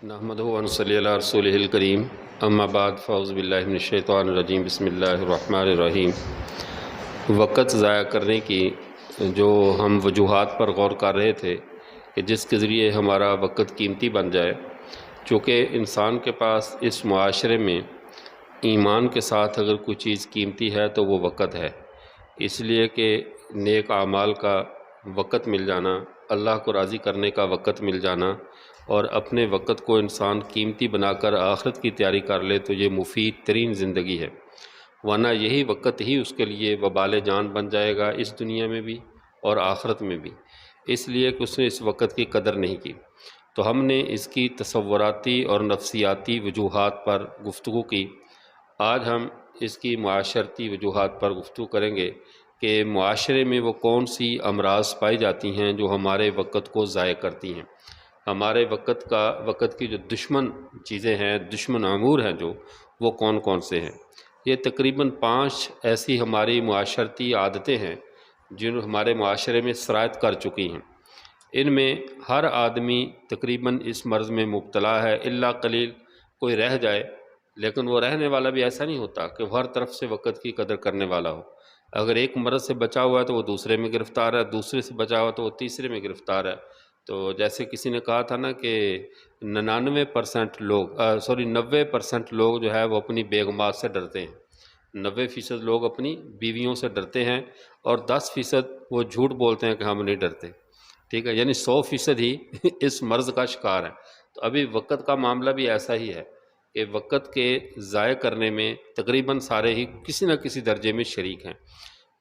نحمدہ و نصلی علی رسولہ الکریم اما بعد فاعوذ باللہ من الشیطان الرجیم بسم اللہ الرحمن الرحیم۔ وقت ضائع کرنے کی جو ہم وجوہات پر غور کر رہے تھے کہ جس کے ذریعے ہمارا وقت قیمتی بن جائے، چونکہ انسان کے پاس اس معاشرے میں ایمان کے ساتھ اگر کوئی چیز قیمتی ہے تو وہ وقت ہے، اس لیے کہ نیک اعمال کا وقت مل جانا، اللہ کو راضی کرنے کا وقت مل جانا اور اپنے وقت کو انسان قیمتی بنا کر آخرت کی تیاری کر لے تو یہ مفید ترین زندگی ہے، ورنہ یہی وقت ہی اس کے لیے وبال جان بن جائے گا اس دنیا میں بھی اور آخرت میں بھی، اس لیے کہ اس نے اس وقت کی قدر نہیں کی۔ تو ہم نے اس کی تصوراتی اور نفسیاتی وجوہات پر گفتگو کی۔ آج ہم اس کی معاشرتی وجوہات پر گفتگو کریں گے کہ معاشرے میں وہ کون سی امراض پائی جاتی ہیں جو ہمارے وقت کو ضائع کرتی ہیں، ہمارے وقت کی جو دشمن چیزیں ہیں، دشمن امور ہیں جو وہ کون کون سے ہیں۔ یہ تقریباً 5 ایسی ہماری معاشرتی عادتیں ہیں جن ہمارے معاشرے میں سرایت کر چکی ہیں۔ ان میں ہر آدمی تقریباً اس مرض میں مبتلا ہے، الا قلیل کوئی رہ جائے، لیکن وہ رہنے والا بھی ایسا نہیں ہوتا کہ وہ ہر طرف سے وقت کی قدر کرنے والا ہو۔ اگر ایک مرض سے بچا ہوا ہے تو وہ دوسرے میں گرفتار ہے، دوسرے سے بچا ہوا تو وہ تیسرے میں گرفتار ہے۔ تو جیسے کسی نے کہا تھا نا کہ 90% لوگ جو ہے وہ اپنی بیگمات سے ڈرتے ہیں، 90% لوگ اپنی بیویوں سے ڈرتے ہیں اور 10% وہ جھوٹ بولتے ہیں کہ ہم نہیں ڈرتے، ٹھیک ہے، یعنی 100% ہی اس مرض کا شکار ہے۔ تو ابھی وقت کا معاملہ بھی ایسا ہی ہے کہ وقت کے ضائع کرنے میں تقریباً سارے ہی کسی نہ کسی درجے میں شریک ہیں۔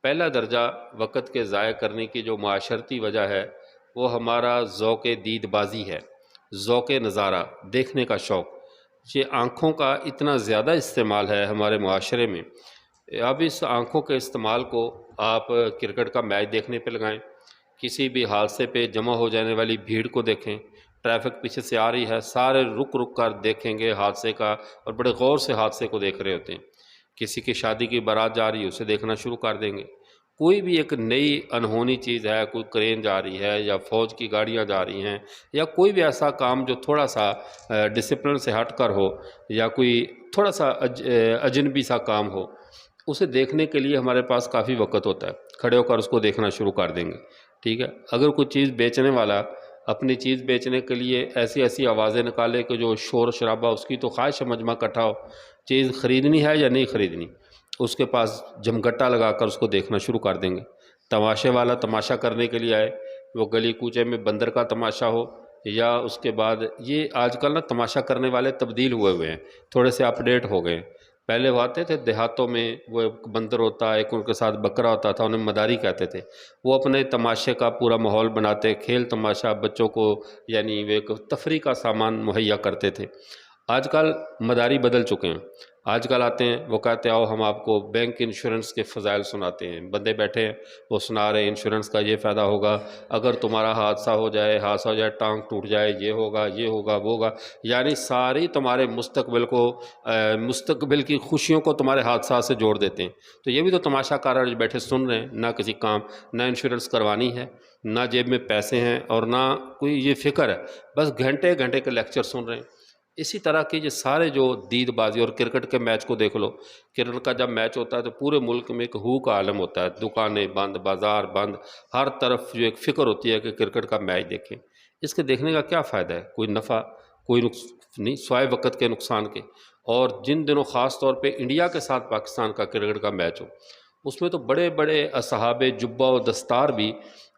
پہلا درجہ وقت کے ضائع کرنے کی جو معاشرتی وجہ ہے وہ ہمارا ذوق دید بازی ہے، ذوق نظارہ، دیکھنے کا شوق۔ یہ آنکھوں کا اتنا زیادہ استعمال ہے ہمارے معاشرے میں، اب اس آنکھوں کے استعمال کو آپ کرکٹ کا میچ دیکھنے پہ لگائیں، کسی بھی حادثے پہ جمع ہو جانے والی بھیڑ کو دیکھیں، ٹریفک پیچھے سے آ رہی ہے، سارے رک رک کر دیکھیں گے حادثے کا اور بڑے غور سے حادثے کو دیکھ رہے ہوتے ہیں۔ کسی کی شادی کی بارات جا رہی ہے اسے دیکھنا شروع کر دیں گے، کوئی بھی ایک نئی انہونی چیز ہے، کوئی کرین جا رہی ہے یا فوج کی گاڑیاں جا رہی ہیں یا کوئی بھی ایسا کام جو تھوڑا سا ڈسپلن سے ہٹ کر ہو یا کوئی تھوڑا سا اجنبی سا کام ہو، اسے دیکھنے کے لیے ہمارے پاس کافی وقت ہوتا ہے، کھڑے ہو کر اس کو دیکھنا شروع کر دیں گے، ٹھیک ہے۔ اگر کوئی چیز بیچنے والا اپنی چیز بیچنے کے لیے ایسی ایسی آوازیں نکالے کہ جو شور شرابہ اس کی تو خواہش مجمع اکٹھا ہو، چیز خریدنی ہے یا نہیں خریدنی، اس کے پاس جمگٹا لگا کر اس کو دیکھنا شروع کر دیں گے۔ تماشے والا تماشا کرنے کے لیے آئے، وہ گلی کوچے میں بندر کا تماشا ہو یا اس کے بعد یہ آج کل نا تماشا کرنے والے تبدیل ہوئے ہیں، تھوڑے سے اپ ڈیٹ ہو گئے ہیں۔ پہلے وہ آتے تھے دیہاتوں میں، وہ ایک بندر ہوتا، ایک ان کے ساتھ بکرا ہوتا تھا، انہیں مداری کہتے تھے، وہ اپنے تماشے کا پورا ماحول بناتے، کھیل تماشا بچوں کو، یعنی وہ ایک تفریح کا سامان مہیا کرتے تھے۔ آج کل مداری بدل چکے ہیں، آج کل آتے ہیں وہ کہتے ہیں آؤ ہم آپ کو بینک انشورنس کے فضائل سناتے ہیں، بندے بیٹھے ہیں وہ سنا رہے ہیں انشورنس کا یہ فائدہ ہوگا، اگر تمہارا حادثہ ہو جائے، ٹانگ ٹوٹ جائے، یہ ہوگا وہ ہوگا، یعنی ساری تمہارے مستقبل کی خوشیوں کو تمہارے حادثات سے جوڑ دیتے ہیں۔ تو یہ بھی تو تماشا کار جو بیٹھے سن رہے ہیں، نہ کسی کام، نہ انشورنس کروانی ہے، نہ جیب میں پیسے ہیں اور نہ کوئی یہ فکر ہے، بس گھنٹے گھنٹے کے لیکچر سن رہے ہیں۔ اسی طرح کی یہ سارے جو دید بازی، اور کرکٹ کے میچ کو دیکھ لو، کرکٹ کا جب میچ ہوتا ہے تو پورے ملک میں ایک ہو کا عالم ہوتا ہے، دکانیں بند، بازار بند، ہر طرف جو ایک فکر ہوتی ہے کہ کرکٹ کا میچ دیکھیں۔ اس کے دیکھنے کا کیا فائدہ ہے؟ کوئی نفع، کوئی نہیں، سوائے وقت کے نقصان کے۔ اور جن دنوں خاص طور پہ انڈیا کے ساتھ پاکستان کا کرکٹ کا میچ ہو، اس میں تو بڑے بڑے اصحاب جبہ و دستار بھی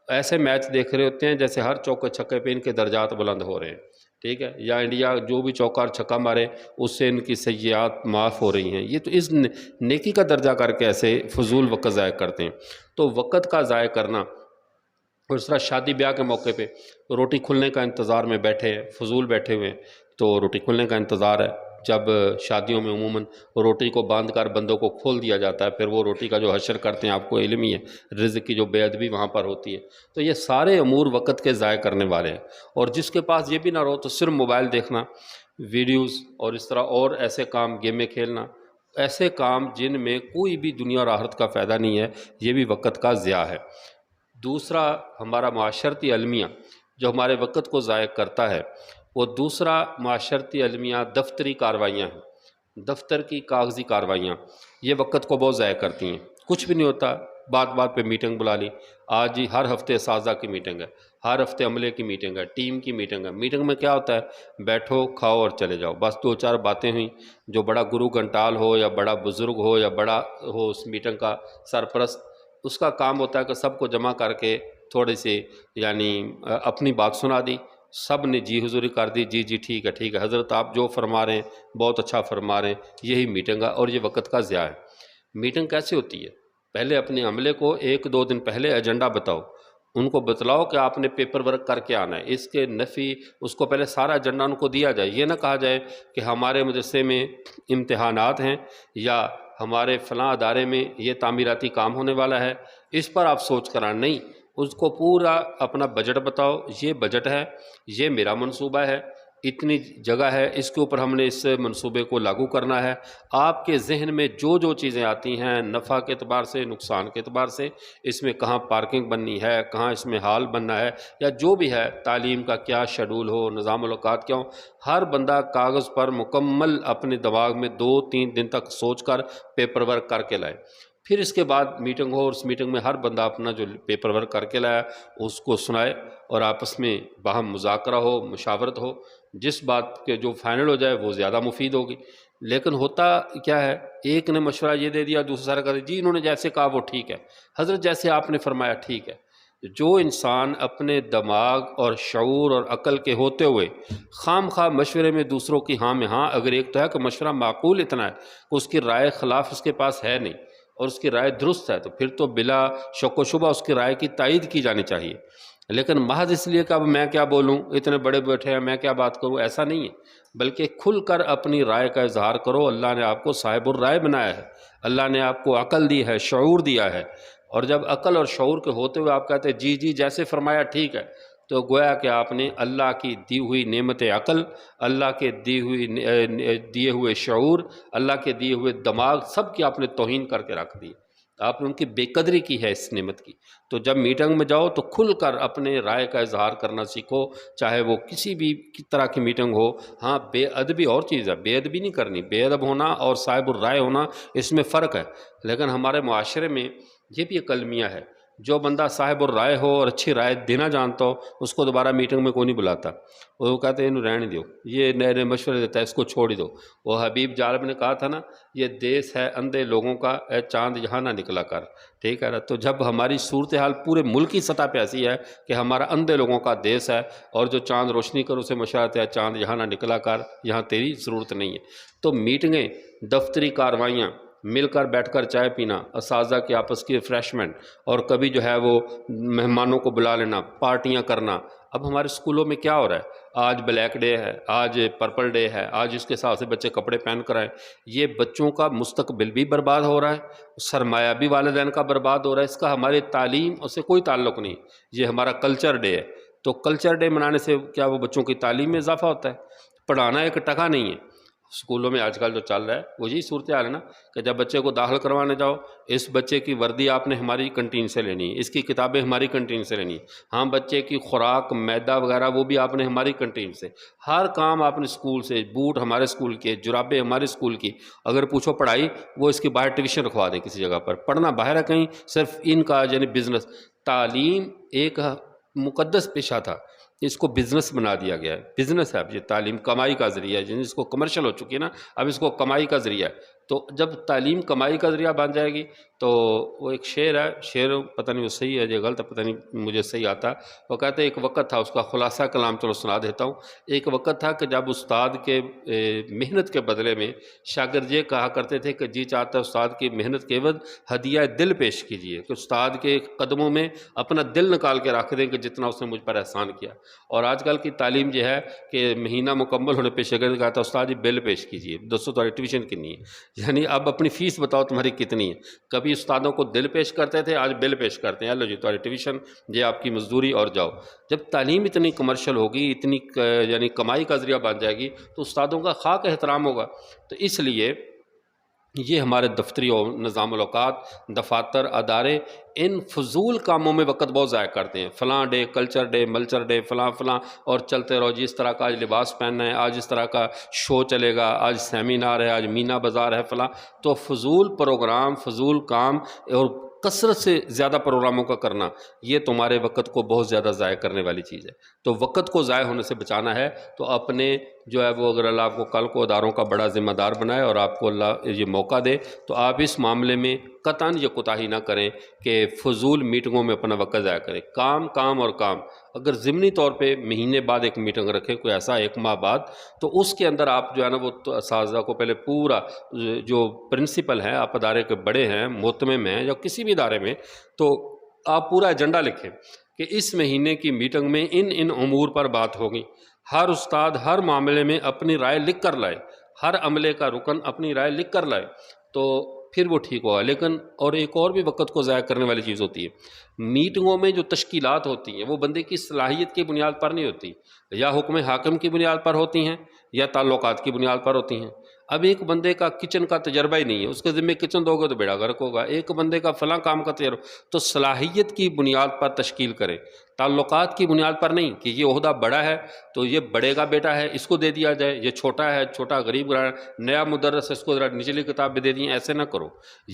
ایسے میچ دیکھ رہے ہوتے ہیں جیسے ہر چوکے چھکے پہ ان کے درجات بلند ہو رہے ہیں، ٹھیک ہے، یا انڈیا جو بھی چوکا اور چھکا مارے اس سے ان کی سیئات معاف ہو رہی ہیں۔ یہ تو اس نیکی کا درجہ کر کے ایسے فضول وقت ضائع کرتے ہیں۔ تو وقت کا ضائع کرنا، اور اس طرح شادی بیاہ کے موقع پہ روٹی کھلنے کا انتظار میں بیٹھے ہیں، فضول بیٹھے ہوئے ہیں، تو روٹی کھلنے کا انتظار ہے۔ جب شادیوں میں عموماً روٹی کو باندھ کر بندوں کو کھول دیا جاتا ہے، پھر وہ روٹی کا جو حشر کرتے ہیں آپ کو علم ہی ہے، رزق کی جو بے ادبی وہاں پر ہوتی ہے۔ تو یہ سارے امور وقت کے ضائع کرنے والے ہیں، اور جس کے پاس یہ بھی نہ رہو تو صرف موبائل دیکھنا، ویڈیوز، اور اس طرح اور ایسے کام، گیمیں کھیلنا، ایسے کام جن میں کوئی بھی دنیا اور آخرت کا فائدہ نہیں ہے، یہ بھی وقت کا ضیاع ہے۔ دوسرا ہمارا معاشرتی المیہ جو ہمارے وقت کو ضائع کرتا ہے، وہ دوسرا معاشرتی المیہ دفتری کاروائیاں ہیں، دفتر کی کاغذی کاروائیاں، یہ وقت کو بہت ضائع کرتی ہیں، کچھ بھی نہیں ہوتا، بات بات پہ میٹنگ بلا لی، آج ہی ہر ہفتے اساتذہ کی میٹنگ ہے، ہر ہفتے عملے کی میٹنگ ہے، ٹیم کی میٹنگ ہے، میٹنگ میں کیا ہوتا ہے، بیٹھو کھاؤ اور چلے جاؤ، بس دو چار باتیں ہوئیں، جو بڑا گرو گھنٹال ہو یا بڑا بزرگ ہو یا بڑا ہو اس میٹنگ کا سرپرست، اس کا کام ہوتا ہے کہ سب کو جمع کر کے تھوڑے سے یعنی اپنی بات سنا دی، سب نے جی حضوری کر دی، جی جی ٹھیک ہے ٹھیک ہے حضرت آپ جو فرما رہے ہیں بہت اچھا فرما رہے ہیں، یہی میٹنگ ہے اور یہ وقت کا ضیاع ہے۔ میٹنگ کیسے ہوتی ہے؟ پہلے اپنے عملے کو ایک دو دن پہلے ایجنڈا بتاؤ، ان کو بتلاؤ کہ آپ نے پیپر ورک کر کے آنا ہے، اس کے نفی اس کو پہلے سارا ایجنڈا ان کو دیا جائے، یہ نہ کہا جائے کہ ہمارے مدرسے میں امتحانات ہیں یا ہمارے فلاں ادارے میں یہ تعمیراتی کام ہونے والا ہے، اس پر آپ سوچ کر آنا، نہیں، اس کو پورا اپنا بجٹ بتاؤ، یہ بجٹ ہے، یہ میرا منصوبہ ہے، اتنی جگہ ہے، اس کے اوپر ہم نے اس منصوبے کو لاگو کرنا ہے، آپ کے ذہن میں جو جو چیزیں آتی ہیں نفع کے اعتبار سے نقصان کے اعتبار سے، اس میں کہاں پارکنگ بننی ہے، کہاں اس میں ہال بننا ہے، یا جو بھی ہے تعلیم کا کیا شیڈول ہو، نظام الاوقات کیا ہو، ہر بندہ کاغذ پر مکمل اپنے دماغ میں 2-3 دن تک سوچ کر پیپر ورک کر کے لائے، پھر اس کے بعد میٹنگ ہو اور اس میٹنگ میں ہر بندہ اپنا جو پیپر ورک کر کے لایا اس کو سنائے اور آپس میں باہم مذاکرہ ہو، مشاورت ہو، جس بات کے جو فائنل ہو جائے وہ زیادہ مفید ہوگی۔ لیکن ہوتا کیا ہے، ایک نے مشورہ یہ دے دیا، دوسرا سارا کر دیا، جی انہوں نے جیسے کہا وہ ٹھیک ہے، حضرت جیسے آپ نے فرمایا ٹھیک ہے۔ جو انسان اپنے دماغ اور شعور اور عقل کے ہوتے ہوئے خام خواہ مشورے میں دوسروں کی ہاں میں ہاں، اگر ایک تو ہے کہ مشورہ معقول اتنا ہے کہ اس کی رائے خلاف اس کے پاس ہے نہیں اور اس کی رائے درست ہے، تو پھر تو بلا شک و شبہ اس کی رائے کی تائید کی جانی چاہیے، لیکن محض اس لیے کہ اب میں کیا بولوں، اتنے بڑے بیٹھے ہیں میں کیا بات کروں، ایسا نہیں ہے، بلکہ کھل کر اپنی رائے کا اظہار کرو۔ اللہ نے آپ کو صاحب الرائے بنایا ہے، اللہ نے آپ کو عقل دی ہے، شعور دیا ہے، اور جب عقل اور شعور کے ہوتے ہوئے آپ کہتے ہیں جی جی جیسے فرمایا ٹھیک ہے، تو گویا کہ آپ نے اللہ کی دی ہوئی نعمت عقل، اللہ کے دیے ہوئے شعور، اللہ کے دیے ہوئے دماغ، سب کی آپ نے توہین کر کے رکھ دی، آپ نے ان کی بے قدری کی ہے اس نعمت کی۔ تو جب میٹنگ میں جاؤ تو کھل کر اپنے رائے کا اظہار کرنا سیکھو، چاہے وہ کسی بھی طرح کی میٹنگ ہو۔ ہاں بے ادبی اور چیز ہے، بے ادبی نہیں کرنی، بے ادب ہونا اور صاحب الرائے ہونا اس میں فرق ہے، لیکن ہمارے معاشرے میں یہ بھی ایک المیہ ہے، جو بندہ صاحب الرائے ہو اور اچھی رائے دینا جانتا ہو اس کو دوبارہ میٹنگ میں کوئی نہیں بلاتا، وہ کہتے ہیں انہوں رہنے دو، یہ نئے نئے مشورے دیتا ہے، اس کو چھوڑ ہی دو۔ وہ حبیب جالب نے کہا تھا نا، یہ دیس ہے اندھے لوگوں کا، اے چاند یہاں نہ نکلا کر، ٹھیک ہے نا۔ تو جب ہماری صورتحال پورے ملک کی سطح پہ ایسی ہے کہ ہمارا اندھے لوگوں کا دیس ہے اور جو چاند روشنی کرو اسے مشورہ دیتا ہے چاند یہاں نہ نکلا کر، یہاں تیری ضرورت نہیں ہے۔ تو میٹنگیں، دفتری کارروائیاں، مل کر بیٹھ کر چائے پینا، اساتذہ کی آپس کی ریفریشمنٹ، اور کبھی جو ہے وہ مہمانوں کو بلا لینا، پارٹیاں کرنا۔ اب ہمارے اسکولوں میں کیا ہو رہا ہے، آج بلیک ڈے ہے، آج پرپل ڈے ہے، آج اس کے حساب سے بچے کپڑے پہن کر آئیں، یہ بچوں کا مستقبل بھی برباد ہو رہا ہے، سرمایہ بھی والدین کا برباد ہو رہا ہے، اس کا ہماری تعلیم سے کوئی تعلق نہیں، یہ ہمارا کلچر ڈے ہے۔ تو کلچر ڈے منانے سے کیا وہ بچوں کی تعلیم میں اضافہ ہوتا ہے؟ پڑھانا ایک ٹکا نہیں ہے۔ اسکولوں میں آج کل جو چل رہا ہے وہ یہی صورتحال ہے نا، کہ جب بچے کو داخل کروانے جاؤ، اس بچے کی وردی آپ نے ہماری کنٹین سے لینی ہے، اس کی کتابیں ہماری کنٹین سے لینی ہے، ہاں بچے کی خوراک میدہ وغیرہ وہ بھی آپ نے ہماری کنٹین سے، ہر کام آپ نے اسکول سے، بوٹ ہمارے اسکول کے، جرابیں ہمارے اسکول کی، اگر پوچھو پڑھائی وہ اس کی باہر ٹیوشن رکھوا دیں کسی جگہ پر، پڑھنا باہر ہے کہیں، صرف ان کا یعنی بزنس۔ تعلیم ایک مقدس پیشہ تھا، اس کو بزنس بنا دیا گیا ہے، بزنس ہے اب یہ تعلیم، کمائی کا ذریعہ ہے، جس کو کمرشل ہو چکی ہے نا، اب اس کو کمائی کا ذریعہ ہے۔ تو جب تعلیم کمائی کا ذریعہ بن جائے گی تو وہ ایک شعر ہے، شعر پتہ نہیں وہ صحیح ہے یا غلط ہے، پتہ نہیں مجھے صحیح آتا، وہ کہتے ہیں ایک وقت تھا، اس کا خلاصہ کلام چلو سنا دیتا ہوں۔ ایک وقت تھا کہ جب استاد کے محنت کے بدلے میں شاگرد یہ کہا کرتے تھے کہ جی چاہتا ہے استاد کی محنت کے عوض ہدیہ دل پیش کیجیے، کہ استاد کے قدموں میں اپنا دل نکال کے رکھ دیں کہ جتنا اس نے مجھ پر احسان کیا۔ اور آج کل کی تعلیم یہ ہے کہ مہینہ مکمل ہونے پہ شاگرد کہتا ہے استاد جی بل پیش کیجیے، 200 تمہاری ٹیوشن کتنی ہے، یعنی اب اپنی فیس بتاؤ تمہاری کتنی ہے۔ کبھی استادوں کو دل پیش کرتے تھے، آج بل پیش کرتے ہیں، لو جی تمہاری ٹیوشن، یہ آپ کی مزدوری اور جاؤ۔ جب تعلیم اتنی کمرشل ہوگی، اتنی یعنی کمائی کا ذریعہ بن جائے گی تو استادوں کا خاک احترام ہوگا۔ تو اس لیے یہ ہمارے دفتری اور نظام الاوقات، دفاتر، ادارے ان فضول کاموں میں وقت بہت ضائع کرتے ہیں، فلاں ڈے، کلچر ڈے، ملچر ڈے، فلاں فلاں، اور چلتے رہو جی اس طرح کا آج لباس پہننا ہے، آج اس طرح کا شو چلے گا، آج سیمینار ہے، آج مینا بازار ہے فلاں، تو فضول پروگرام، فضول کام اور کثرت سے زیادہ پروگراموں کا کرنا یہ تمہارے وقت کو بہت زیادہ ضائع کرنے والی چیز ہے۔ تو وقت کو ضائع ہونے سے بچانا ہے تو اپنے جو ہے وہ اگر اللہ آپ کو کل کو اداروں کا بڑا ذمہ دار بنائے اور آپ کو اللہ یہ موقع دے تو آپ اس معاملے میں قطعاً یہ کوتاہی نہ کریں کہ فضول میٹنگوں میں اپنا وقت ضائع کریں۔ کام کام اور کام، اگر ضمنی طور پہ مہینے بعد ایک میٹنگ رکھیں، کوئی ایسا 1 ماہ بعد، تو اس کے اندر آپ جو ہے نا وہ اساتذہ کو پہلے پورا جو پرنسپل ہیں، آپ ادارے کے بڑے ہیں، محتمم ہیں یا کسی بھی ادارے میں، تو آپ پورا ایجنڈا لکھیں کہ اس مہینے کی میٹنگ میں ان امور پر بات ہوگی۔ ہر استاد ہر معاملے میں اپنی رائے لکھ کر لائے، ہر عملے کا رکن اپنی رائے لکھ کر لائے تو پھر وہ ٹھیک ہوگا۔ لیکن اور ایک اور بھی وقت کو ضائع کرنے والی چیز ہوتی ہے، میٹنگوں میں جو تشکیلات ہوتی ہیں وہ بندے کی صلاحیت کی بنیاد پر نہیں ہوتی، یا حکم حاکم کی بنیاد پر ہوتی ہیں یا تعلقات کی بنیاد پر ہوتی ہیں۔ اب ایک بندے کا کچن کا تجربہ ہی نہیں ہے، اس کے ذمہ کچن دو گے تو بیڑا غرق ہوگا، ایک بندے کا فلاں کام کا تجربہ، تو صلاحیت کی بنیاد پر تشکیل کرے، تعلقات کی بنیاد پر نہیں کہ یہ عہدہ بڑا ہے تو یہ بڑے کا بیٹا ہے اس کو دے دیا جائے، یہ چھوٹا ہے، چھوٹا غریب نیا مدرس ہے اس کو ذرا نچلی کتاب بھی دے دیں، ایسے نہ کرو۔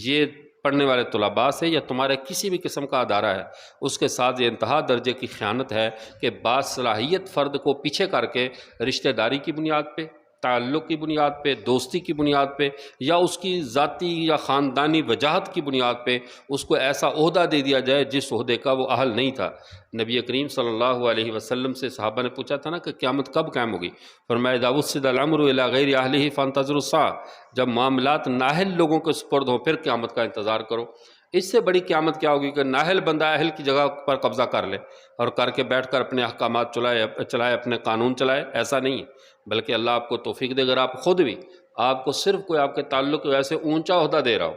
یہ پڑھنے والے طلباء سے یا تمہارے کسی بھی قسم کا ادارہ ہے اس کے ساتھ یہ انتہا درجے کی خیانت ہے کہ باصلاحیت فرد کو پیچھے کر کے رشتہ داری کی بنیاد پہ، تعلق کی بنیاد پہ، دوستی کی بنیاد پہ یا اس کی ذاتی یا خاندانی وجاہت کی بنیاد پہ اس کو ایسا عہدہ دے دیا جائے جس عہدے کا وہ اہل نہیں تھا۔ نبی کریم صلی اللہ علیہ وسلم سے صحابہ نے پوچھا تھا نا کہ قیامت کب قائم ہوگی؟ فرمایا اذا وسد الامر الی غیر اہلہ فانتظروا الساعۃ، جب معاملات نااہل لوگوں کے سپرد ہوں پھر قیامت کا انتظار کرو۔ اس سے بڑی قیامت کیا ہوگی کہ نااہل بندہ اہل کی جگہ پر قبضہ کر لے اور کر کے بیٹھ کر اپنے احکامات چلائے، اپنے قانون چلائے۔ ایسا نہیں، بلکہ اللہ آپ کو توفیق دے، اگر آپ خود بھی، آپ کو صرف کوئی آپ کے تعلق کی وجہ سے اونچا عہدہ دے رہا ہو،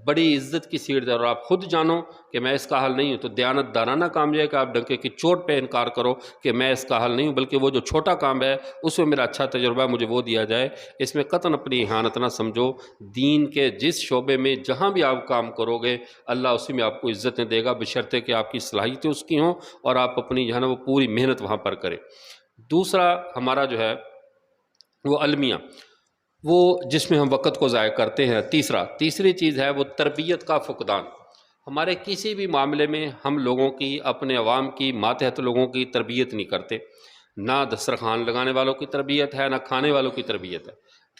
بڑی عزت کی سیٹ دے رہا ہو، آپ خود جانو کہ میں اس کا حل نہیں ہوں، تو دیانت دارانہ کام یہ ہے کہ آپ ڈنکے کی چوٹ پہ انکار کرو کہ میں اس کا حل نہیں ہوں، بلکہ وہ جو چھوٹا کام ہے اس میں میرا اچھا تجربہ ہے مجھے وہ دیا جائے۔ اس میں قطعاً اپنی اہانت نہ سمجھو، دین کے جس شعبے میں جہاں بھی آپ کام کرو گے اللہ اسی میں آپ کو عزتیں دے گا، بشرطے کہ آپ کی صلاحیتیں اس کی ہوں اور آپ اپنی جو ہے نا وہ پوری محنت وہاں پر کریں۔ دوسرا ہمارا جو ہے وہ المیہ، وہ جس میں ہم وقت کو ضائع کرتے ہیں۔ تیسری چیز ہے وہ تربیت کا فقدان۔ ہمارے کسی بھی معاملے میں ہم لوگوں کی، اپنے عوام کی، ماتحت لوگوں کی تربیت نہیں کرتے، نہ دسترخوان لگانے والوں کی تربیت ہے، نہ کھانے والوں کی تربیت ہے،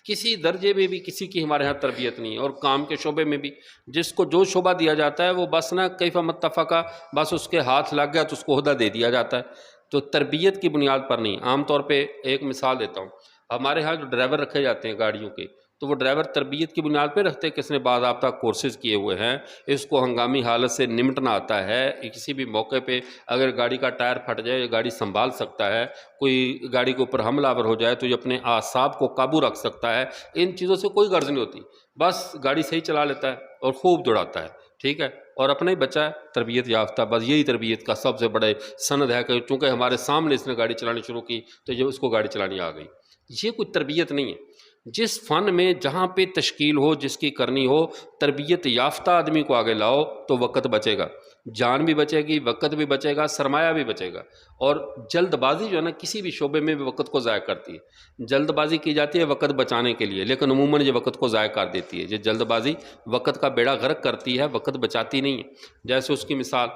کسی درجے میں بھی کسی کی ہمارے ہاں تربیت نہیں ہے، اور کام کے شعبے میں بھی جس کو جو شعبہ دیا جاتا ہے وہ بس نہ کیف متفقہ، بس اس کے ہاتھ لگ گیا تو اس کو عہدہ دے دیا جاتا ہے، تو تربیت کی بنیاد پر نہیں۔ عام طور پہ ایک مثال دیتا ہوں، ہمارے ہاں جو ڈرائیور رکھے جاتے ہیں گاڑیوں کے، تو وہ ڈرائیور تربیت کی بنیاد پہ رکھتے ہیں، کس نے باضابطہ کورسز کیے ہوئے ہیں، اس کو ہنگامی حالت سے نمٹنا آتا ہے، کسی بھی موقع پہ اگر گاڑی کا ٹائر پھٹ جائے یہ گاڑی سنبھال سکتا ہے، کوئی گاڑی کے اوپر حملہ آور ہو جائے تو یہ اپنے اعصاب کو قابو رکھ سکتا ہے۔ ان چیزوں سے کوئی غرض نہیں ہوتی، بس گاڑی صحیح چلا لیتا ہے اور خوب دوڑاتا ہے، ٹھیک ہے، اور اپنا ہی بچہ ہے تربیت یافتہ، بس یہی تربیت کا سب سے بڑے سند ہے کہ چونکہ ہمارے سامنے اس نے گاڑی چلانی شروع کی تو یہ اس کو گاڑی چلانی آ گئی۔ یہ کوئی تربیت نہیں ہے۔ جس فن میں جہاں پہ تشکیل ہو، جس کی کرنی ہو، تربیت یافتہ آدمی کو آگے لاؤ تو وقت بچے گا، جان بھی بچے گی، وقت بھی بچے گا، سرمایہ بھی بچے گا۔ اور جلد بازی جو ہے نا کسی بھی شعبے میں بھی وقت کو ضائع کرتی ہے۔ جلد بازی کی جاتی ہے وقت بچانے کے لیے، لیکن عموماً یہ وقت کو ضائع کر دیتی ہے۔ یہ جلد بازی وقت کا بیڑا غرق کرتی ہے، وقت بچاتی نہیں ہے۔ جیسے اس کی مثال،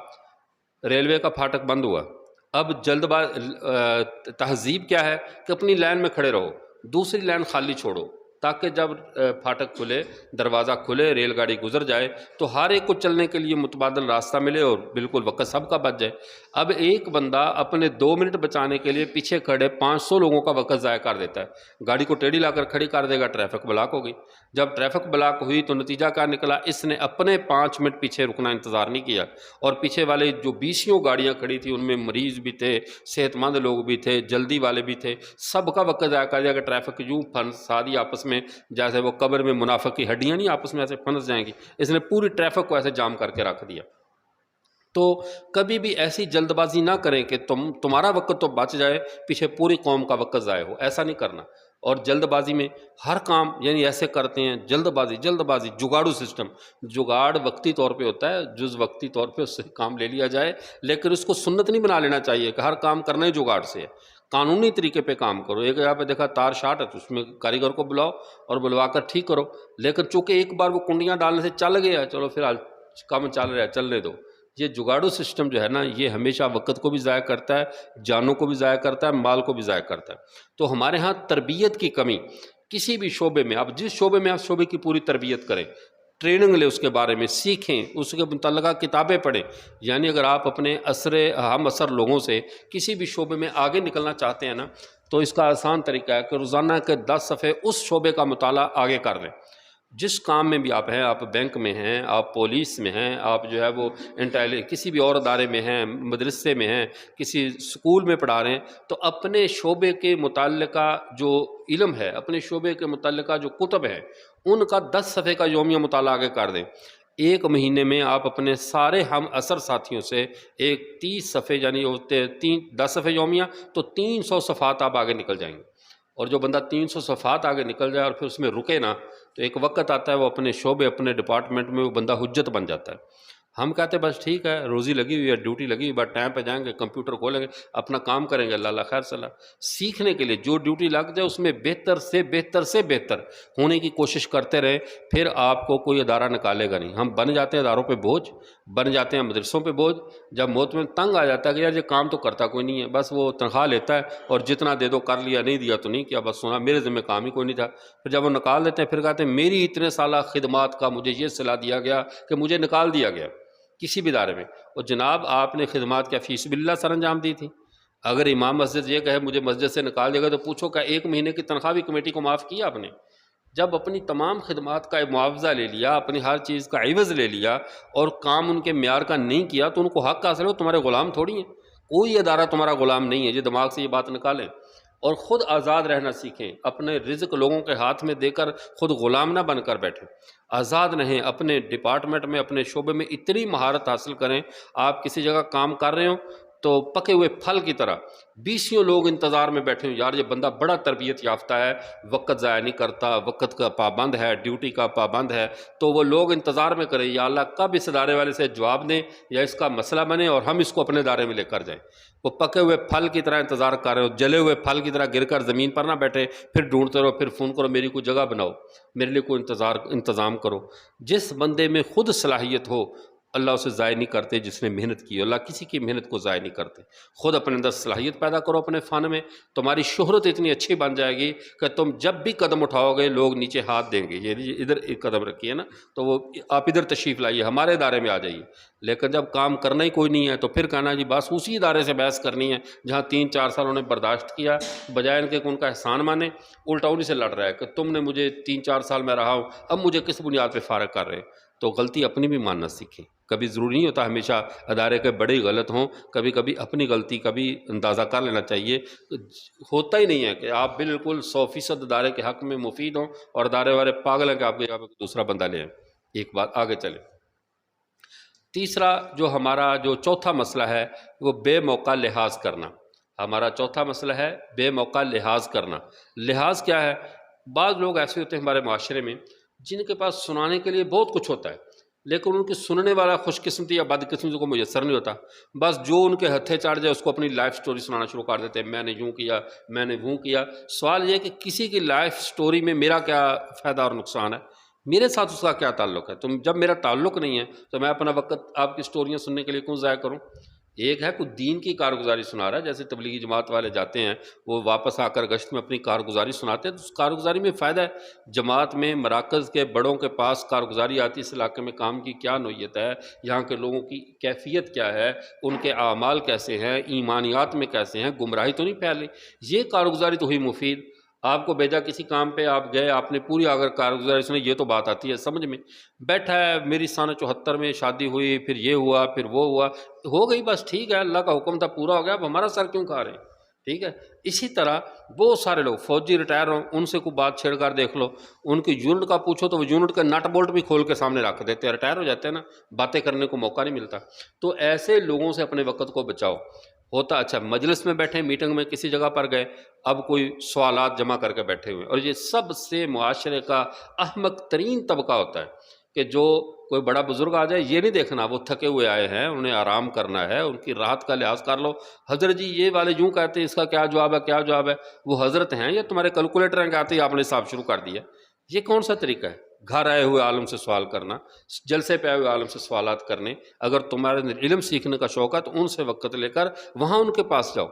ریلوے کا پھاٹک بند ہوا، اب تہذیب کیا ہے کہ اپنی لائن میں کھڑے رہو، دوسری لائن خالی چھوڑو تاکہ جب پھاٹک کھلے، دروازہ کھلے، ریل گاڑی گزر جائے تو ہر ایک کو چلنے کے لیے متبادل راستہ ملے اور بالکل وقت سب کا بچ جائے۔ اب ایک بندہ اپنے 2 منٹ بچانے کے لیے پیچھے کھڑے 500 لوگوں کا وقت ضائع کر دیتا ہے، گاڑی کو ٹیڑھی لا کر کھڑی کر دے گا، ٹریفک بلاک ہو گئی۔ جب ٹریفک بلاک ہوئی تو نتیجہ کیا نکلا، اس نے اپنے 5 منٹ پیچھے رکنا انتظار نہیں کیا، اور پیچھے والے جو 20 گاڑیاں کھڑی تھی ان میں مریض بھی تھے، صحت مند لوگ بھی تھے، جلدی والے بھی تھے، سب کا وقت ضائع کر دیا کہ ٹریفک یوں پھنسا دی آپس میں جیسے وہ قبر میں منافق کی ہڈیاں نہیں آپس میں ایسے پھنس جائیں گی، اس نے پوری ٹریفک کو ایسے جام کر کے رکھ دیا۔ تو کبھی بھی ایسی جلد بازی نہ کریں کہ تمہارا وقت تو بچ جائے، پیچھے پوری قوم کا وقت ضائع ہو، ایسا نہیں کرنا۔ اور جلد بازی میں ہر کام یعنی ایسے کرتے ہیں، جلد بازی، جگاڑو سسٹم، جگاڑ وقتی طور پہ ہوتا ہے، جز وقتی طور پہ اس سے کام لے لیا جائے، لیکن اس کو سنت نہیں بنا لینا چاہیے کہ ہر کام کرنا ہی جگاڑ سے ہے، قانونی طریقے پہ کام کرو۔ ایک جگہ پہ دیکھا تار شارٹ ہے تو اس میں کاریگر کو بلاؤ اور بلوا کر ٹھیک کرو، لیکن چونکہ ایک بار وہ کنڈیاں ڈالنے سے چل گیا، چلو پھر کام چل رہا ہے چلنے دو۔ یہ جگاڑو سسٹم جو ہے نا، یہ ہمیشہ وقت کو بھی ضائع کرتا ہے، جانوں کو بھی ضائع کرتا ہے، مال کو بھی ضائع کرتا ہے۔ تو ہمارے ہاں تربیت کی کمی، کسی بھی شعبے میں، آپ جس شعبے میں آپ شعبے کی پوری تربیت کریں، ٹریننگ لیں، اس کے بارے میں سیکھیں، اس کے متعلقہ کتابیں پڑھیں۔ یعنی اگر آپ اپنے ہم اثر لوگوں سے کسی بھی شعبے میں آگے نکلنا چاہتے ہیں نا، تو اس کا آسان طریقہ ہے کہ روزانہ کے 10 صفحے اس شعبے کا مطالعہ آگے کر لیں۔ جس کام میں بھی آپ ہیں، آپ بینک میں ہیں، آپ پولیس میں ہیں، آپ جو ہے وہ کسی بھی اور ادارے میں ہیں، مدرسے میں ہیں، کسی اسکول میں پڑھا رہے ہیں، تو اپنے شعبے کے متعلقہ جو علم ہے، اپنے شعبے کے متعلقہ جو کتب ہیں، ان کا 10 صفحے کا یومیہ مطالعہ آگے کر دیں۔ ایک مہینے میں آپ اپنے سارے ہم اثر ساتھیوں سے ایک 30 صفحے یعنی ہوتے 10 صفحے یومیہ، تو 300 صفحات آپ آگے نکل جائیں گے۔ اور جو بندہ 300 صفحات آگے نکل جائے اور پھر اس میں رکے نا، تو ایک وقت آتا ہے وہ اپنے شعبے، اپنے ڈپارٹمنٹ میں وہ بندہ حجت بن جاتا ہے۔ ہم کہتے ہیں بس ٹھیک ہے، روزی لگی ہوئی ہے، ڈیوٹی لگی ہوئی، بس ٹائم پہ جائیں گے، کمپیوٹر کھولیں گے، اپنا کام کریں گے، اللہ خیر صلاح۔ سیکھنے کے لیے جو ڈیوٹی لگ جائے اس میں بہتر سے بہتر ہونے کی کوشش کرتے رہیں، پھر آپ کو کوئی ادارہ نکالے گا نہیں۔ ہم بن جاتے ہیں اداروں پہ بوجھ، بن جاتے ہیں مدرسوں پہ بوجھ، جب موت میں تنگ آ جاتا ہے کہ یار یہ کام تو کرتا کوئی نہیں ہے، بس وہ تنخواہ لیتا ہے اور جتنا دے دو کر لیا، نہیں دیا تو نہیں کیا، بس سنا میرے ذمہ کام ہی کوئی نہیں تھا۔ پھر جب وہ نکال دیتے ہیں پھر کہتے ہیں میری اتنے سالہ خدمات کا مجھے یہ صلاح دیا گیا کہ مجھے نکال دیا گیا کسی بھی ادارے میں۔ اور جناب آپ نے خدمات کیا فی سبیل اللہ سر انجام دی تھی؟ اگر امام مسجد یہ کہے مجھے مسجد سے نکال دے گا تو پوچھو کہ ایک مہینے کی تنخواہ بھی کمیٹی کو معاف کیا آپ نے؟ جب اپنی تمام خدمات کا معاوضہ لے لیا، اپنی ہر چیز کا عوض لے لیا اور کام ان کے معیار کا نہیں کیا، تو ان کو حق حاصل ہو، تمہارے غلام تھوڑی ہیں، کوئی ادارہ تمہارا غلام نہیں ہے، یہ دماغ سے یہ بات نکالیں۔ اور خود آزاد رہنا سیکھیں، اپنے رزق لوگوں کے ہاتھ میں دے کر خود غلام نہ بن کر بیٹھیں، آزاد رہیں، اپنے ڈپارٹمنٹ میں، اپنے شعبے میں اتنی مہارت حاصل کریں۔ آپ کسی جگہ کام کر رہے ہوں تو پکے ہوئے پھل کی طرح 20 لوگ انتظار میں بیٹھے ہوں، یار یہ بندہ بڑا تربیت یافتہ ہے، وقت ضائع نہیں کرتا، وقت کا پابند ہے، ڈیوٹی کا پابند ہے، تو وہ لوگ انتظار میں کریں یا اللہ کب اس ادارے والے سے جواب دیں یا اس کا مسئلہ بنے اور ہم اس کو اپنے ادارے میں لے کر جائیں۔ وہ پکے ہوئے پھل کی طرح انتظار کر رہے ہو، جلے ہوئے پھل کی طرح گر کر زمین پر نہ بیٹھے، پھر ڈھونڈتے رہو، پھر فون کرو میری کوئی جگہ بناؤ، میرے لیے کوئی انتظام کرو۔ جس بندے میں خود صلاحیت ہو اللہ اسے ضائع نہیں کرتے، جس نے محنت کی، اللہ کسی کی محنت کو ضائع نہیں کرتے۔ خود اپنے اندر صلاحیت پیدا کرو اپنے فن میں، تمہاری شہرت اتنی اچھی بن جائے گی کہ تم جب بھی قدم اٹھاؤ گے لوگ نیچے ہاتھ دیں گے، یہ ادھر ایک قدم رکھیے نا تو وہ آپ ادھر تشریف لائیے، ہمارے ادارے میں آ جائیے۔ لیکن جب کام کرنا ہی کوئی نہیں ہے تو پھر کہنا جی بس اسی ادارے سے بحث کرنی ہے جہاں 3-4 سال انہوں نے برداشت کیا، بجائے ان کے ان کا احسان مانے، الٹا انہی سے لڑ رہا ہے کہ تم نے مجھے 3-4 سال میں رہا ہوں، اب مجھے کس بنیاد پہ فارغ کر رہے ہیں۔ تو غلطی اپنی بھی ماننا سیکھیں، کبھی ضروری نہیں ہوتا ہمیشہ ادارے کے بڑے غلط ہوں، کبھی کبھی اپنی غلطی کا بھی اندازہ کر لینا چاہیے۔ ہوتا ہی نہیں ہے کہ آپ بالکل 100% ادارے کے حق میں مفید ہوں اور ادارے والے پاگل ہیں کہ آپ کے جگہ پہ دوسرا بندہ لے آئیں۔ ایک بات آگے چلیں۔ تیسرا جو ہمارا جو چوتھا مسئلہ ہے وہ بے موقع لحاظ کرنا۔ ہمارا چوتھا مسئلہ ہے بے موقع لحاظ کرنا۔ لحاظ کیا ہے؟ بعض لوگ ایسے ہوتے ہیں ہمارے معاشرے میں جن کے پاس سنانے کے لیے بہت کچھ ہوتا ہے، لیکن ان کی سننے والا خوش قسمتی یا بد قسمتی کو میسر نہیں ہوتا، بس جو ان کے ہتھے چڑھ جائے اس کو اپنی لائف سٹوری سنانا شروع کر دیتے ہیں، میں نے یوں کیا، میں نے وہ کیا۔ سوال یہ ہے کہ کسی کی لائف سٹوری میں میرا کیا فائدہ اور نقصان ہے؟ میرے ساتھ اس کا کیا تعلق ہے؟ جب میرا تعلق نہیں ہے تو میں اپنا وقت آپ کی سٹوریاں سننے کے لیے کیوں ضائع کروں؟ ایک ہے کوئی دین کی کارگزاری سنا رہا ہے، جیسے تبلیغی جماعت والے جاتے ہیں وہ واپس آ کر گشت میں اپنی کارگزاری سناتے ہیں، تو اس کارگزاری میں فائدہ ہے۔ جماعت میں مراکز کے بڑوں کے پاس کارگزاری آتی ہے، اس علاقے میں کام کی کیا نوعیت ہے، یہاں کے لوگوں کی کیفیت کیا ہے، ان کے اعمال کیسے ہیں، ایمانیات میں کیسے ہیں، گمراہی تو نہیں پھیلی، یہ کارگزاری تو ہوئی مفید۔ آپ کو بھیجا کسی کام پہ، آپ گئے، آپ نے پوری اگر کارگزاری سنی، یہ تو بات آتی ہے سمجھ میں۔ بیٹھا ہے میری سن 74 میں شادی ہوئی، پھر یہ ہوا، پھر وہ ہوا، ہو گئی بس ٹھیک ہے، اللہ کا حکم تھا پورا ہو گیا، اب ہمارا سر کیوں کھا رہے ہیں؟ ٹھیک ہے۔ اسی طرح بہت سارے لوگ فوجی ریٹائر ہوں، ان سے کوئی بات چھیڑ کر دیکھ لو، ان کی یونٹ کا پوچھو تو وہ یونٹ کا نٹ بولٹ بھی کھول کے سامنے رکھ دیتے ہیں، ریٹائر ہو جاتے ہیں نا، باتیں کرنے کو موقع نہیں ملتا۔ تو ایسے لوگوں سے اپنے وقت کو بچاؤ۔ ہوتا اچھا مجلس میں بیٹھے، میٹنگ میں کسی جگہ پر گئے، اب کوئی سوالات جمع کر کے بیٹھے ہوئے، اور یہ سب سے معاشرے کا احمق ترین طبقہ ہوتا ہے کہ جو کوئی بڑا بزرگ آ جائے، یہ نہیں دیکھنا وہ تھکے ہوئے آئے ہیں، انہیں آرام کرنا ہے، ان کی راحت کا لحاظ کر لو۔ حضرت جی یہ والے یوں کہتے ہیں، اس کا کیا جواب ہے، کیا جواب ہے؟ وہ حضرت ہیں یا تمہارے کیلکولیٹر ہیں کہ آتے ہی آپ نے حساب شروع کر دیا؟ یہ کون سا طریقہ ہے گھر آئے ہوئے عالم سے سوال کرنا، جلسے پہ آئے ہوئے عالم سے سوالات کرنے؟ اگر تمہارے علم سیکھنے کا شوق ہے تو ان سے وقت لے کر وہاں ان کے پاس جاؤ۔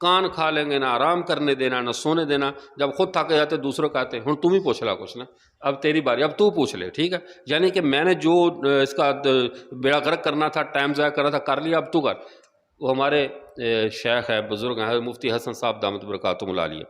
کان کھا لیں گے، نہ آرام کرنے دینا، نہ سونے دینا، جب خود تھک جاتے دوسروں کہتے ہیں ہوں تم ہی پوچھ لا کچھ نا، اب تیری باری، اب تو پوچھ لے، ٹھیک ہے؟ یعنی کہ میں نے جو اس کا بیڑا غرق کرنا تھا، ٹائم ضائع کرنا تھا، کر لیا، اب تو کر۔ وہ ہمارے شیخ ہے، بزرگ ہیں، مفتی حسن صاحب دامت برکاتہم العالیہ،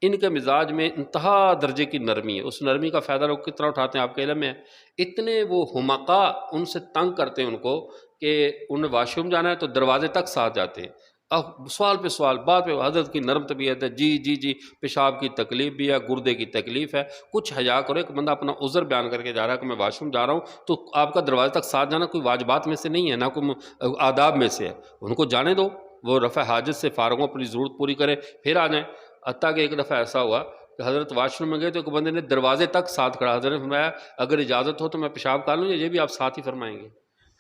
ان کے مزاج میں انتہا درجے کی نرمی ہے۔ اس نرمی کا فائدہ لوگ کتنا اٹھاتے ہیں آپ کے علم میں ہے؟ اتنے وہ حمقا ان سے تنگ کرتے ہیں ان کو کہ انہیں واش روم جانا ہے تو دروازے تک ساتھ جاتے ہیں، اب سوال پہ سوال، بات پہ حضرت کی نرم طبیعت ہے، جی جی جی، پیشاب کی تکلیف بھی ہے، گردے کی تکلیف ہے، کچھ حیا کرو۔ ایک بندہ اپنا عذر بیان کر کے جا رہا ہے کہ میں واش روم جا رہا ہوں، تو آپ کا دروازے تک ساتھ جانا کوئی واجبات میں سے نہیں ہے، نہ کوئی آداب میں سے ہے، ان کو جانے دو، وہ رفع حاجت سے فارغ ہوں، اپنی ضرورت پوری کریں، پھر آ جائیں۔ حتیٰ کہ ایک دفعہ ایسا ہوا کہ حضرت واش روم میں گئے تو ایک بندے نے دروازے تک ساتھ کھڑا، حضرت نے فرمایا اگر اجازت ہو تو میں پیشاب کر لوں، یہ بھی آپ ساتھ ہی فرمائیں گے؟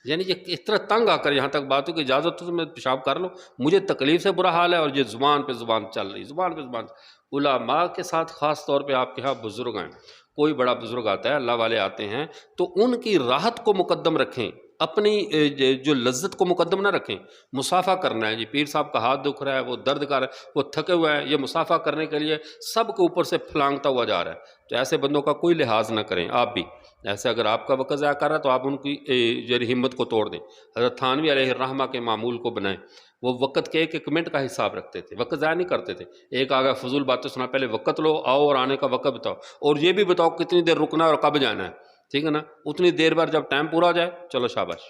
یعنی یہ اس طرح تنگ آ کر یہاں تک بات ہو کہ اجازت ہو تو میں پیشاب کر لوں، مجھے تکلیف سے برا حال ہے، اور یہ زبان پہ زبان چل رہی، زبان پہ زبان۔ علماء کے ساتھ خاص طور پہ آپ کے ہاں بزرگ ہیں، کوئی بڑا بزرگ آتا ہے، اللہ والے آتے ہیں، تو ان کی راحت کو مقدم رکھیں، اپنی جو لذت کو مقدم نہ رکھیں۔ مصافحہ کرنا ہے جی، پیر صاحب کا ہاتھ دکھ رہا ہے، وہ درد کر رہا ہے، وہ تھکے ہوئے ہیں، یہ مصافحہ کرنے کے لیے سب کے اوپر سے پھلانگتا ہوا جا رہا ہے، تو ایسے بندوں کا کوئی لحاظ نہ کریں۔ آپ بھی ایسے اگر آپ کا وقت ضائع کر رہا ہے تو آپ ان کی یعنی ہمت کو توڑ دیں۔ حضرت تھانوی علیہ الرحمہ کے معمول کو بنائیں، وہ وقت کے ایک ایک منٹ کا حساب رکھتے تھے، وقت ضائع نہیں کرتے تھے۔ ایک آگا فضول باتیں سنا، پہلے وقت لو، آؤ اور آنے کا وقت بتاؤ، اور یہ بھی بتاؤ کتنی دیر رکنا ہے اور کب جانا ہے، ٹھیک ہے نا؟ اتنی دیر بعد جب ٹائم پورا ہو جائے چلو شاباش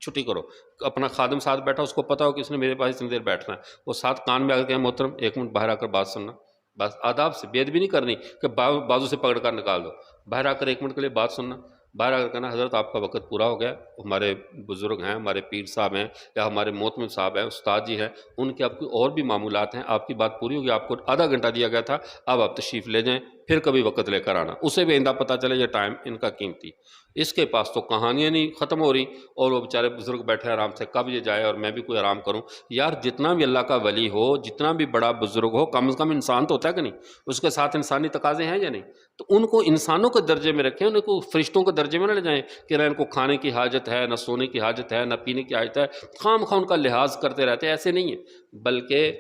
چھٹی کرو۔ اپنا خادم ساتھ بیٹھا، اس کو پتا ہو کہ اس نے میرے پاس اتنی دیر بیٹھنا ہے، وہ ساتھ کان میں آ کے محترم ایک منٹ باہر آ کر بات سننا، بس آداب سے، بے ادبی نہیں کرنی کہ بازو سے پکڑ کر نکال دو، باہر آ کر ایک منٹ کے لیے بات سننا، باہر آ کر کہنا حضرت آپ کا وقت پورا ہو گیا، ہمارے بزرگ ہیں، ہمارے پیر صاحب ہیں، یا ہمارے محتمم صاحب ہیں، استاد جی ہیں، ان کے اب کوئی اور بھی معمولات ہیں، آپ کی بات پوری ہوگی، آپ کو آدھا گھنٹہ دیا گیا تھا، اب آپ تشریف لے جائیں، پھر کبھی وقت لے کر آنا، اسے بھی آئندہ پتہ چلے یہ ٹائم ان کا قیمتی۔ اس کے پاس تو کہانیاں نہیں ختم ہو رہی، اور وہ بیچارے بزرگ بیٹھے آرام سے، کب یہ جائے اور میں بھی کوئی آرام کروں۔ یار جتنا بھی اللہ کا ولی ہو، جتنا بھی بڑا بزرگ ہو، کم از کم انسان تو ہوتا ہے کہ نہیں؟ اس کے ساتھ انسانی تقاضے ہیں یا نہیں؟ تو ان کو انسانوں کے درجے میں رکھیں، ان کو فرشتوں کے درجے میں نہ لے جائیں کہ نہ ان کو کھانے کی حاجت ہے، نہ سونے کی حاجت ہے، نہ پینے کی حاجت ہے، خام خواہ ان کا لحاظ کرتے رہتے ہیں۔ ایسے نہیں ہے، بلکہ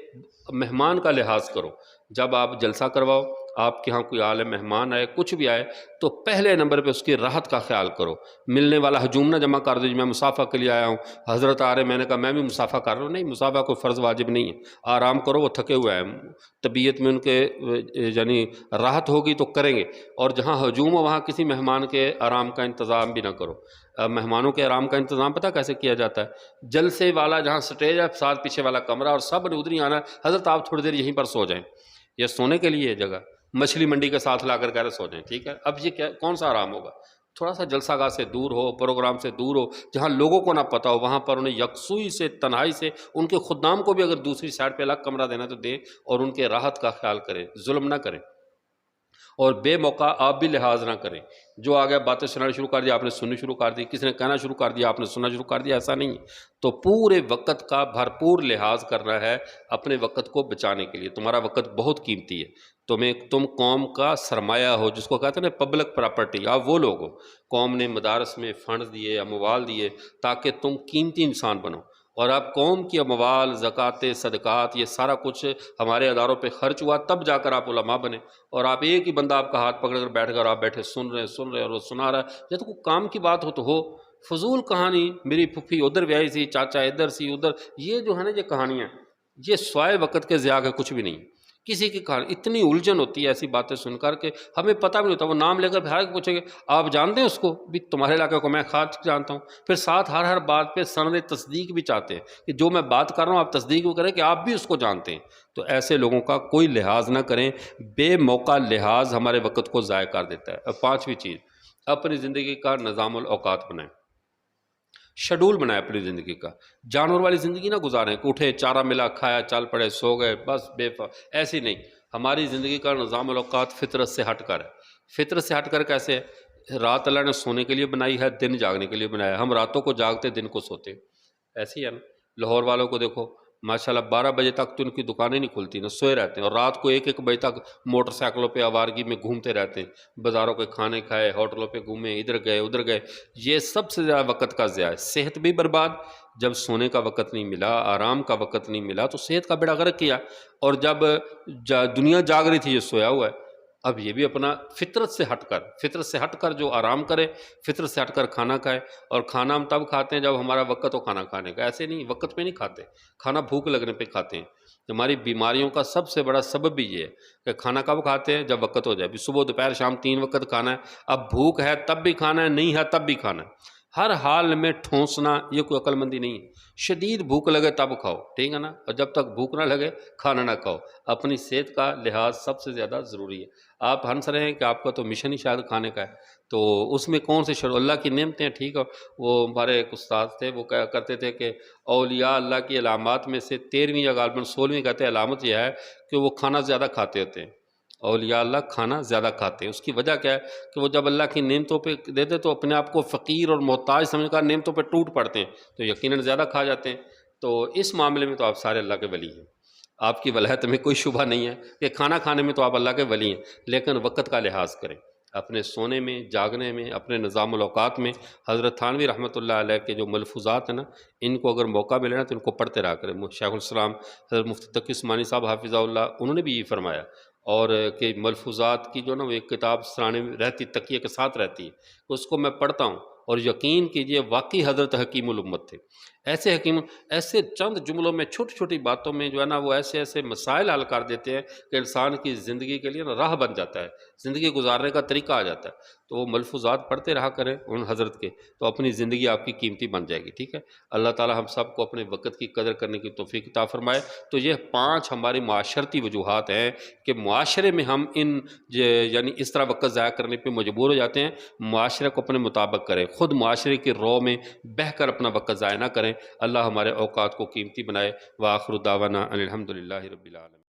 مہمان کا لحاظ کرو۔ جب آپ جلسہ کرواؤ، آپ کے ہاں کوئی عالم مہمان آئے، کچھ بھی آئے، تو پہلے نمبر پہ اس کی راحت کا خیال کرو۔ ملنے والا ہجوم نہ جمع کر دو، میں مصافحہ کے لیے آیا ہوں، حضرت آ رہے، میں نے کہا میں بھی مصافحہ کر رہا ہوں، نہیں، مصافحہ کوئی فرض واجب نہیں ہے، آرام کرو، وہ تھکے ہوئے ہیں، طبیعت میں ان کے یعنی راحت ہوگی تو کریں گے۔ اور جہاں ہجوم ہو وہاں کسی مہمان کے آرام کا انتظام بھی نہ کرو۔ مہمانوں کے آرام کا انتظام پتہ کیسے کیا جاتا ہے؟ جلسے والا جہاں سٹیج ہے، ساتھ پیچھے والا کمرہ، اور سب نے ادھر ہی آنا ہے، حضرت آپ تھوڑی دیر یہیں پر سو جائیں، یہ سونے کے لیے جگہ، مچھلی منڈی کے ساتھ لا کر کہہ رہے سو جائیں، ٹھیک ہے؟ اب یہ کیا کون سا آرام ہوگا؟ تھوڑا سا جلسہ گاہ سے دور ہو، پروگرام سے دور ہو، جہاں لوگوں کو نہ پتہ ہو، وہاں پر انہیں یکسوئی سے، تنہائی سے، ان کے خدام کو بھی اگر دوسری سائڈ پہ الگ کمرہ دینا تو دیں، اور ان کے راحت کا خیال کریں، ظلم نہ کریں، اور بے موقع آپ بھی لحاظ نہ کریں۔ جو آ گیا باتیں سنانا شروع کر دیا، آپ نے سننی شروع کر دی، کسی نے کہنا شروع کر دیا، آپ نے سننا شروع کر دیا، ایسا نہیں ہے۔ تو پورے وقت کا بھرپور لحاظ کرنا ہے اپنے وقت کو بچانے کے لیے۔ تمہارا وقت بہت قیمتی ہے، تم قوم کا سرمایہ ہو، جس کو کہتے ہیں نا پبلک پراپرٹی، آپ وہ لوگ ہو۔ قوم نے مدارس میں فنڈز دیے، اموال دیے، تاکہ تم قیمتی انسان بنو، اور اب قوم کی اموال، زکوٰۃ، صدقات، یہ سارا کچھ ہمارے اداروں پہ خرچ ہوا، تب جا کر آپ علماء بنے، اور آپ ایک ہی بندہ آپ کا ہاتھ پکڑ کر بیٹھ کر آپ بیٹھے سن رہے اور وہ سنا رہا ہے۔ جب تو کوئی کام کی بات ہو تو ہو، فضول کہانی، میری پھپھی ادھر بیائی سی، چاچا ادھر سی ادھر، یہ جو ہے نا یہ کہانیاں، یہ سوائے وقت کے ضیاع کا کچھ بھی نہیں۔ کسی کی کہانی اتنی الجھن ہوتی ہے ایسی باتیں سن کر کے ہمیں پتہ بھی نہیں ہوتا، وہ نام لے کر ہر ایک پوچھیں گے آپ جانتے ہیں اس کو بھی، تمہارے علاقے کو میں خاص جانتا ہوں، پھر ساتھ ہر بات پہ سند تصدیق بھی چاہتے ہیں کہ جو میں بات کر رہا ہوں آپ تصدیق بھی کریں کہ آپ بھی اس کو جانتے ہیں۔ تو ایسے لوگوں کا کوئی لحاظ نہ کریں، بے موقع لحاظ ہمارے وقت کو ضائع کر دیتا ہے۔ اور پانچویں چیز، اپنی زندگی کا نظام الاوقات بنائیں۔ شیڈول بنائے اپنی زندگی کا. جانور والی زندگی نہ گزاریں کہ اٹھے چارہ ملا کھایا چل پڑے سو گئے بس ایسی نہیں. ہماری زندگی کا نظام الاوقات فطرت سے ہٹ کر ہے. فطرت سے ہٹ کر کیسے ہے؟ رات اللہ نے سونے کے لیے بنائی ہے، دن جاگنے کے لیے بنایا ہے. ہم راتوں کو جاگتے دن کو سوتے. ایسی ہے نا. لاہور والوں کو دیکھو ماشاءاللہ 12 بجے تک تو ان کی دکانیں نہیں کھلتی نا، سوئے رہتے ہیں، اور رات کو 1 بجے تک موٹر سائیکلوں پہ آوارگی میں گھومتے رہتے ہیں، بازاروں کے کھانے کھائے، ہوٹلوں پہ گھومے، ادھر گئے ادھر گئے. یہ سب سے زیادہ وقت کا ضیاع ہے. صحت بھی برباد. جب سونے کا وقت نہیں ملا، آرام کا وقت نہیں ملا تو صحت کا بیڑا غرق کیا. اور جب دنیا جاگ رہی تھی یہ سویا ہوا ہے. اب یہ بھی اپنا فطرت سے ہٹ کر جو آرام کرے، فطرت سے ہٹ کر کھانا کھائے. اور کھانا ہم تب کھاتے ہیں جب ہمارا وقت ہو کھانا کھانے کا. ایسے نہیں وقت پہ نہیں کھاتے، کھانا بھوک لگنے پہ کھاتے ہیں. ہماری بیماریوں کا سب سے بڑا سبب بھی یہ ہے کہ کھانا کب کھاتے ہیں؟ جب وقت ہو جائے. بھی صبح دوپہر شام 3 وقت کھانا ہے. اب بھوک ہے تب بھی کھانا ہے، نہیں ہے تب بھی کھانا ہے. ہر حال میں ٹھونسنا یہ کوئی عقل مندی نہیں ہے. شدید بھوک لگے تب کھاؤ، ٹھیک ہے نا، اور جب تک بھوک نہ لگے کھانا نہ کھاؤ. اپنی صحت کا لحاظ سب سے زیادہ ضروری ہے. آپ ہنس رہے ہیں کہ آپ کا تو مشن ہی شاید کھانے کا ہے، تو اس میں کون سے اللہ کی نعمتیں ہیں. ٹھیک ہے، وہ ہمارے ایک استاد تھے، وہ کرتے تھے کہ اولیاء اللہ کی علامات میں سے 13ویں یا غالباً 16ویں کہتے ہیں علامت یہ ہے کہ وہ کھانا زیادہ کھاتے ہوتے ہیں. اولیاء اللہ کھانا زیادہ کھاتے ہیں. اس کی وجہ کیا ہے کہ وہ جب اللہ کی نعمتوں پہ دیتے تو اپنے آپ کو فقیر اور محتاج سمجھ کر نعمتوں پہ ٹوٹ پڑتے ہیں، تو یقیناً زیادہ کھا جاتے ہیں. تو اس معاملے میں تو آپ سارے اللہ کے ولی ہیں. آپ کی ولایت میں کوئی شبہ نہیں ہے کہ کھانا کھانے میں تو آپ اللہ کے ولی ہیں، لیکن وقت کا لحاظ کریں. اپنے سونے میں، جاگنے میں، اپنے نظام الاوقات میں. حضرت تھانوی رحمۃ اللہ علیہ کے جو ملفوظات ہیں نا، ان کو اگر موقع ملے نا تو ان کو پڑھتے رہا کریں. شیخ الاسلام حضرت مفتی تقی عثمانی صاحب حافظہ اللہ، انہوں نے بھی یہ فرمایا. اور کہ ملفوظات کی جو نا وہ ایک کتاب سرانے میں رہتی، تکیے کے ساتھ رہتی ہے، اس کو میں پڑھتا ہوں اور یقین کیجئے واقعی حضرت حکیم الامت تھے. ایسے حکیم، ایسے چند جملوں میں چھوٹی چھوٹی باتوں میں جو ہے نا وہ ایسے ایسے مسائل حل کر دیتے ہیں کہ انسان کی زندگی کے لیے نا راہ بن جاتا ہے، زندگی گزارنے کا طریقہ آ جاتا ہے. تو وہ ملفوظات پڑھتے رہا کریں ان حضرت کے، تو اپنی زندگی آپ کی قیمتی بن جائے گی. ٹھیک ہے، اللہ تعالی ہم سب کو اپنے وقت کی قدر کرنے کی توفیق عطا فرمائے. تو یہ 5 ہماری معاشرتی وجوہات ہیں کہ معاشرے میں ہم ان یعنی اس طرح وقت ضائع کرنے پہ مجبور ہو جاتے ہیں. معاشرے کو اپنے مطابق کریں، خود معاشرے کی رو میں بہہ کر اپنا وقت ضائع نہ کریں. اللہ ہمارے اوقات کو قیمتی بنائے. وآخر دعوانا ان الحمد للہ رب العالمین.